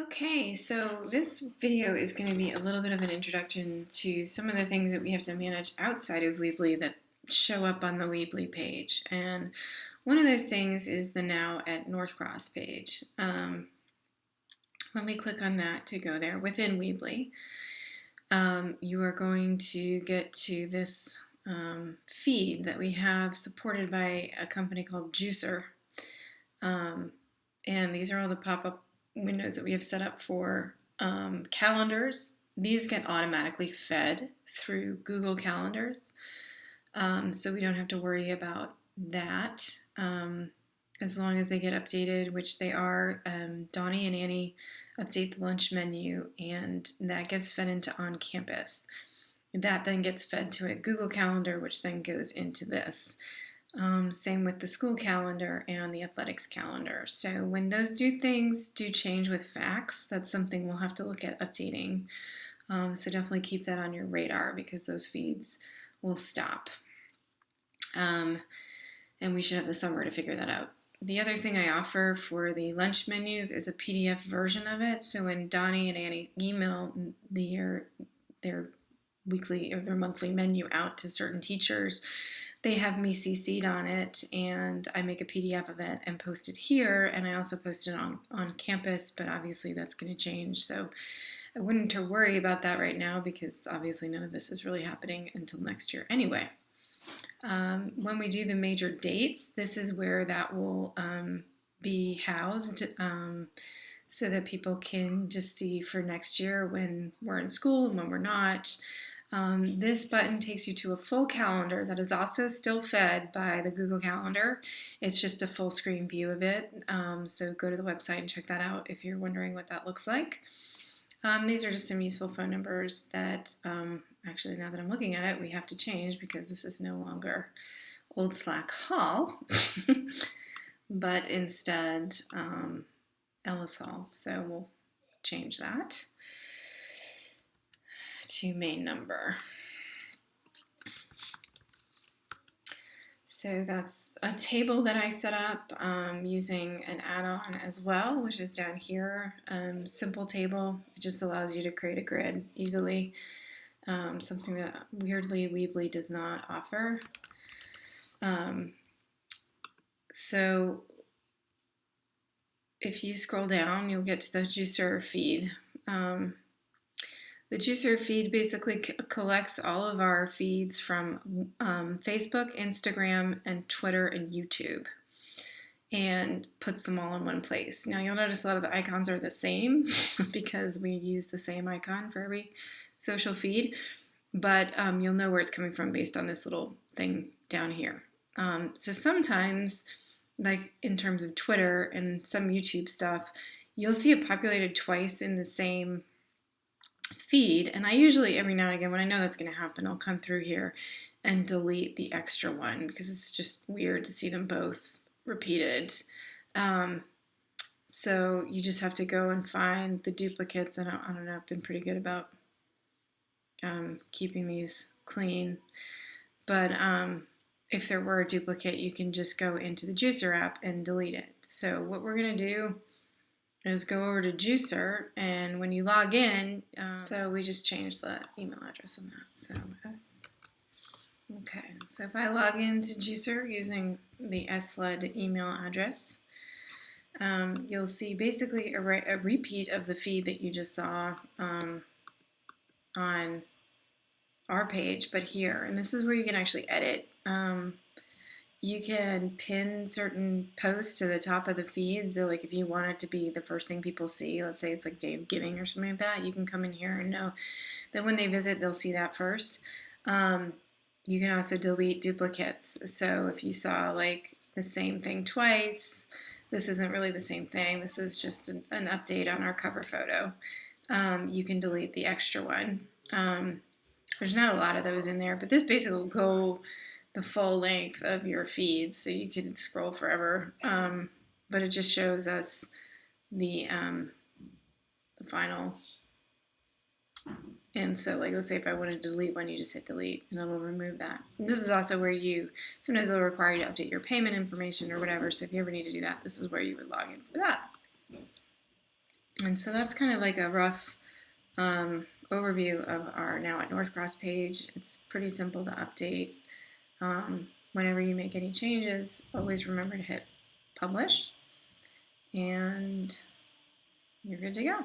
Okay, so this video is going to be a little bit of an introduction to some of the things that we have to manage outside of Weebly that show up on the Weebly page. And one of those things is the Now at Northcross page. When we click on that to go there within Weebly, you are going to get to this feed that we have supported by a company called Juicer. And these are all the pop-up windows that we have set up for calendars. These get automatically fed through Google Calendars, so we don't have to worry about that as long as they get updated, which they are. Donnie and Annie update the lunch menu, and that gets fed into On Campus. That then gets fed to a Google Calendar, which then goes into this. Same with the school calendar and the athletics calendar. So when those things do change with facts, that's something we'll have to look at updating. So definitely keep that on your radar because those feeds will stop. And we should have the summer to figure that out. The other thing I offer for the lunch menus is a PDF version of it. So when Donnie and Annie email their weekly or their monthly menu out to certain teachers, they have me CC'd on it, and I make a PDF of it and post it here, and I also post it on campus, but obviously that's going to change, so I wouldn't worry about that right now because obviously none of this is really happening until next year anyway. When we do the major dates, this is where that will be housed so that people can just see for next year when we're in school and when we're not. This button takes you to a full calendar that is also still fed by the Google Calendar. It's just a full screen view of it. So go to the website and check that out if you're wondering what that looks like. These are just some useful phone numbers that actually, now that I'm looking at it, we have to change because this is no longer Old Slack Hall, but instead Ellis Hall. So we'll change that to main number. So that's a table that I set up using an add-on as well, which is down here. Simple table. It just allows you to create a grid easily. Something that weirdly Weebly does not offer. So if you scroll down, you'll get to the Juicer feed. The Juicer feed basically collects all of our feeds from Facebook, Instagram, and Twitter and YouTube and puts them all in one place. Now you'll notice a lot of the icons are the same because we use the same icon for every social feed, but you'll know where it's coming from based on this little thing down here. So sometimes, like in terms of Twitter and some YouTube stuff, you'll see it populated twice in the same feed, and I usually every now and again when I know that's going to happen, I'll come through here and delete the extra one because it's just weird to see them both repeated. So you just have to go and find the duplicates, and I don't know, I've been pretty good about keeping these clean, but if there were a duplicate, you can just go into the Juicer app and delete it. So what we're going to do is go over to Juicer, and when you log in, so we just changed the email address on that. So okay, so if I log into Juicer using the SLED email address, you'll see basically a repeat of the feed that you just saw on our page, but here, and this is where you can actually edit. You can pin certain posts to the top of the feed. So like if you want it to be the first thing people see, let's say it's like Day of Giving or something like that, you can come in here and know that when they visit, they'll see that first. You can also delete duplicates. So if you saw like the same thing twice, this isn't really the same thing. This is just an update on our cover photo. You can delete the extra one. There's not a lot of those in there, but this basically will go the full length of your feed, so you can scroll forever. But it just shows us the final. And so, like, let's say if I wanted to delete one, you just hit delete, and it'll remove that. And this is also where sometimes it'll require you to update your payment information or whatever. So if you ever need to do that, this is where you would log in for that. And so that's kind of like a rough overview of our Now at Northcross page. It's pretty simple to update. Whenever you make any changes, always remember to hit publish, and you're good to go.